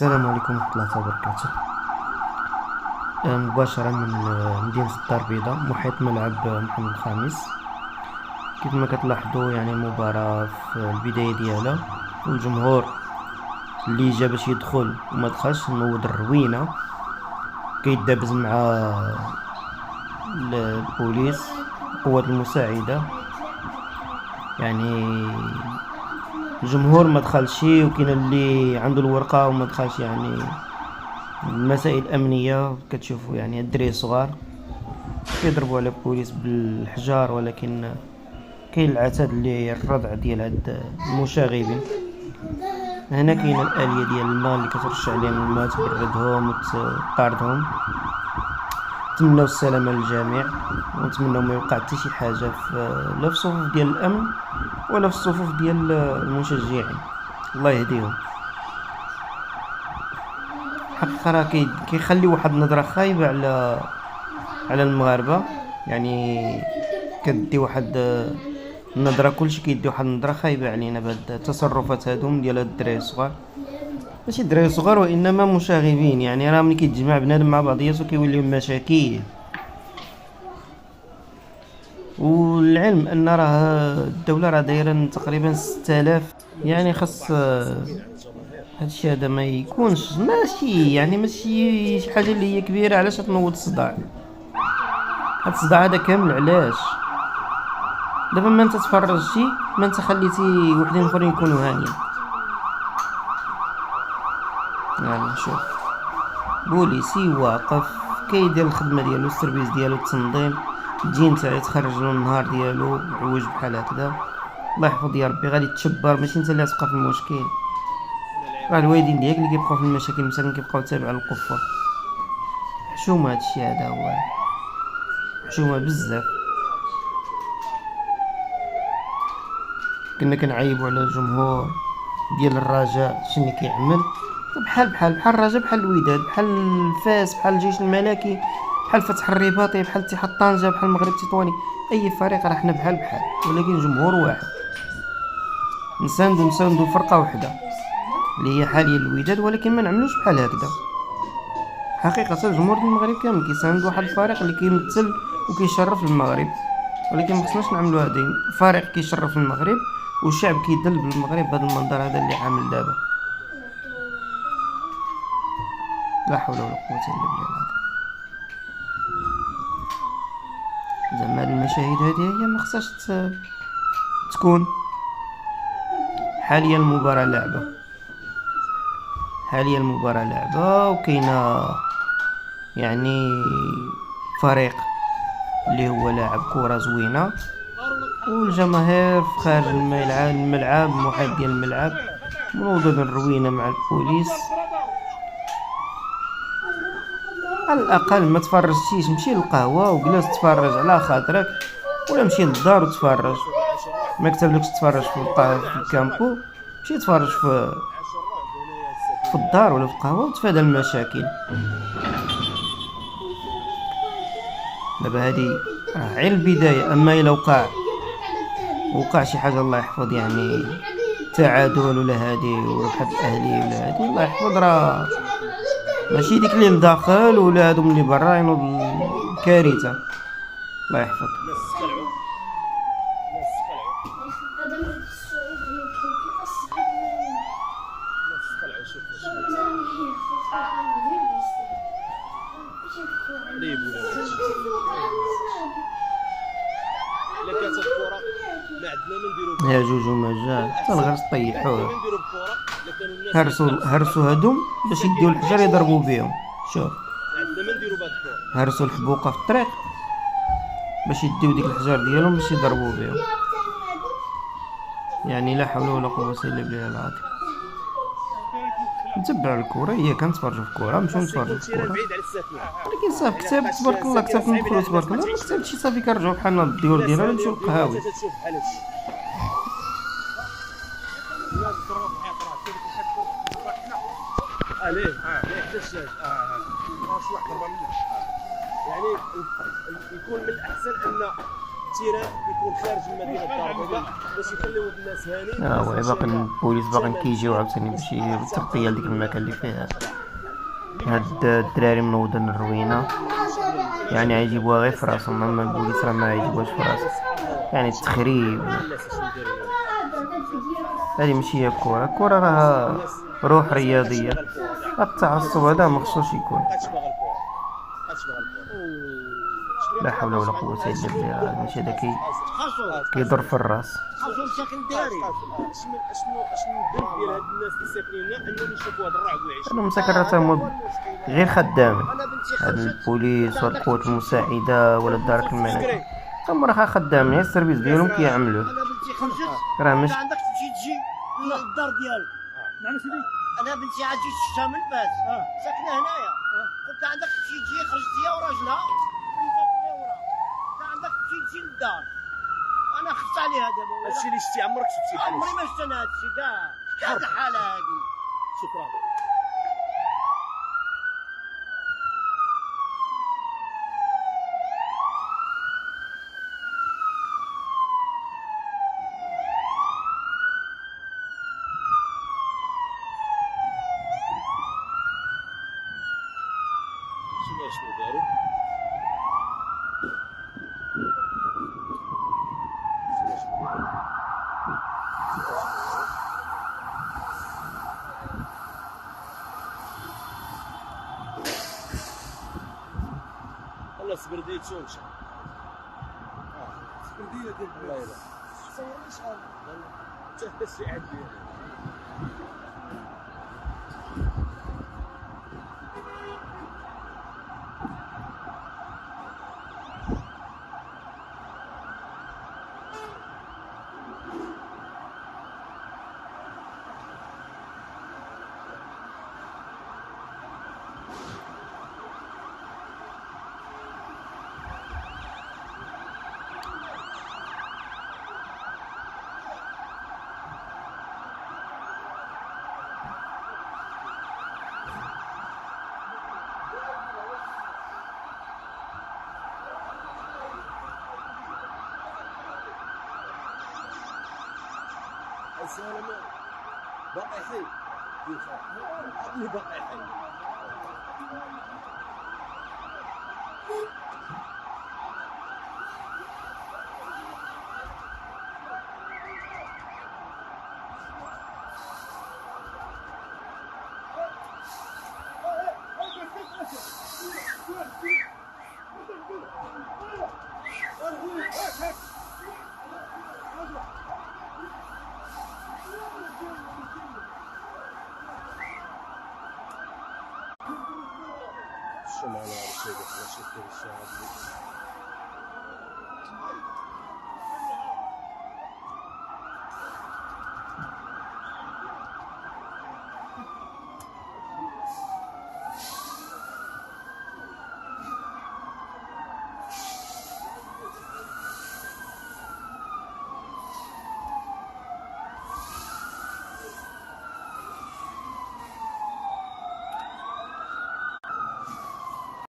السلام عليكم ورحمة الله وبركاته. مباشرة من مدينة الدار البيضاء محيط ملعب محمد الخامس. كيف ما كتلاحظوا يعني المباراة في البداية ديالها والجمهور اللي جا باش يدخل وما دخلش نوض الروينة كيدابز مع البوليس القوات المساعدة. يعني الجمهور ما دخلش وكاين اللي عنده الورقه وما دخلش، يعني المسائل الامنيه كتشوفوا يعني الدراري الصغار كيضربوا على البوليس بالحجار، ولكن كاين العتاد اللي الردع ديال هاد المشاغبين. هنا كاينه الاليه ديال الماء اللي كترش عليهم الماء تبردهم وتطاردهم. نتمنوا السلامه للجميع ونتمنوا ما يوقع حتى شي حاجه لا في الصفوف ديال الامن ولا في الصفوف ديال المشجعين. الله يهديهم. حقيقة راه كيخلي واحد النظرة خايبة على المغاربة، يعني كدي واحد النظرة، كلشي كيدي واحد النظرة خايبة علينا بهاد التصرفات هادوم ديال هاد الدراري الصغار. ماشي الدراري الصغار وانما مشاغبين، يعني راه ملي كيتجمع بنادم مع بعضياتو كيوليو مشاكل. والعلم ان راه الدوله راه دايره تقريبا 6000، يعني خاص هادشي هذا ما يكونش، ماشي شي حاجه اللي هي كبيره. علاش تنوض الصداع؟ هاد الصداع هذا كامل علاش؟ دابا ما انت تفرجتي، ما انت خليتي وحدين اخرين يكونوا هانيين. يلا شوف بوليسي واقف كيدير الخدمه ديالو، السيرفيس ديالو، التنظيم. تجي نتا تخرج له النهار ديالو عوج بحال هكذا. الله يحفظ يا ربي، غادي تشبر، ماشي انت اللي غتبقى في المشكل، راه الوالدين ديالك اللي كيبقاو في المشاكل مساكن، كيبقاو تابع للقفه. حشومه هادشي هذا، هو حشومه بزاف. كنا كنعيبوا على الجمهور ديال الرجاء شنو كيعمل، بحال الرجاء، بحال الوداد، بحال الفاس، بحال الجيش الملكي، بحال فتح الرباطي، بحال اتحاد طنجة، بحال المغرب التطواني. اي فريق راه حنا بحال، ولكن جمهور واحد. نساندو فرقه واحده اللي هي حاليا الوداد، ولكن ما نعملوش بحال هكذا. حقيقه الجمهور ديال المغرب كامل كيساند واحد الفريق اللي كيمثل وكيشرف المغرب، ولكن ما خصناش نعملوا هذه. فريق كيشرف المغرب والشعب كيدل بالمغرب بهذا المنظر هذا اللي عامل دابا. لا حول ولا قوه الا بالله. زعما المشاهد هذه هي ما خصهاش تكون. حاليا المباراة لعبة وكاينه يعني فريق اللي هو لاعب كرة زوينة، والجماهير في خارج الملعب المحيط ديال الملعب منوضين الروينة مع البوليس. على الاقل ما تفرجتيش، مشي للقهوة وجلس تفرج على خاطرك، ولا مشي للدار وتفرج. ما كتبلكش تفرج في الكامبو، مشي تفرج في الدار ولا في القهوة وتفادى المشاكل. دابا هادي راه غير البداية، اما الا وقع شي حاجة الله يحفظ، يعني تعادل ولا هادي وربحت الاهلي ولا هادي، الله يحفظ، راه ماشي ديك اللي لداخل ولا هادو اللي برا، ينوض كارثة. الله يحفظ. يا جوجو مجال حتى الغرس طيحوه، هرسوا هادوم باش يديو الحجر يضربوا بهم. شوف هرسوا الحبوقه في الطريق باش يديو ديك الحجر ديالهم باش يضربوا بهم. يعني لا حول ولا قوه الا بالله العظيم. نتبع الكره، هي كنتفرجوا في الكره، نمشيو نتفرجوا في الكره، ولكن صافي كتاب تبارك الله، كتاب ندخلوا تبارك الله، ما كتابش صافي كنرجعوا بحالنا للديور ديالنا ولا نمشيو للقهاوي. يعني يكون من الاحسن ان التيران يكون خارج المدينه الدار البيضاء باش يخليو الناس هانين. هو باقي البوليس باقي كيجيو عاوتاني باش يديروا التغطيه لديك المكان اللي فيه هاد الدراري منوضين الروينه، يعني غيجيبوها غير في راسهم، اما البوليس راه ما يجيبوهاش في راسهم، يعني التخريب. هادي ماشي هي الكرة، الكرة راها روح رياضية، التعصب هذا مخصوص يكون. لا حول ولا قوة إلا بالله، المشي هذا كيضر في الراس. شنو الذنب ديال هاد الناس اللي ساكنين هنا انهم يشوفوا هاد الرعب ويعيشوا؟ هادو مساكن راه تاهما غير خدامين، هاد البوليس والقوات المساعدة ولا الدرك المدني تما راه خدامين، غير السيرفيس ديالهم كيعملوه. انا بنتي خرجت، راه مش عندك تجي للدار ديالك. نعم سيدي. انا بنتي عاد جيت شفتها من الباس ساكنه هنايا. قلت عندك تجي خرجت هي وراجلها قلت عندك تجي للدار. انا خفت عليها دابا. هادشي اللي شتي عمرك شفتي بحال عمري ما شفت انا هادشي كاع هاد الحاله هادي. شكرا. شنو داروا؟ الله سبرديه تونشا. سبرديه ديال الله يلا. صورني شحال؟ حتى شي عندي. سلام باقي حي اللي باقي حي. شو معنا هذا الشيء؟ شوف الشاهد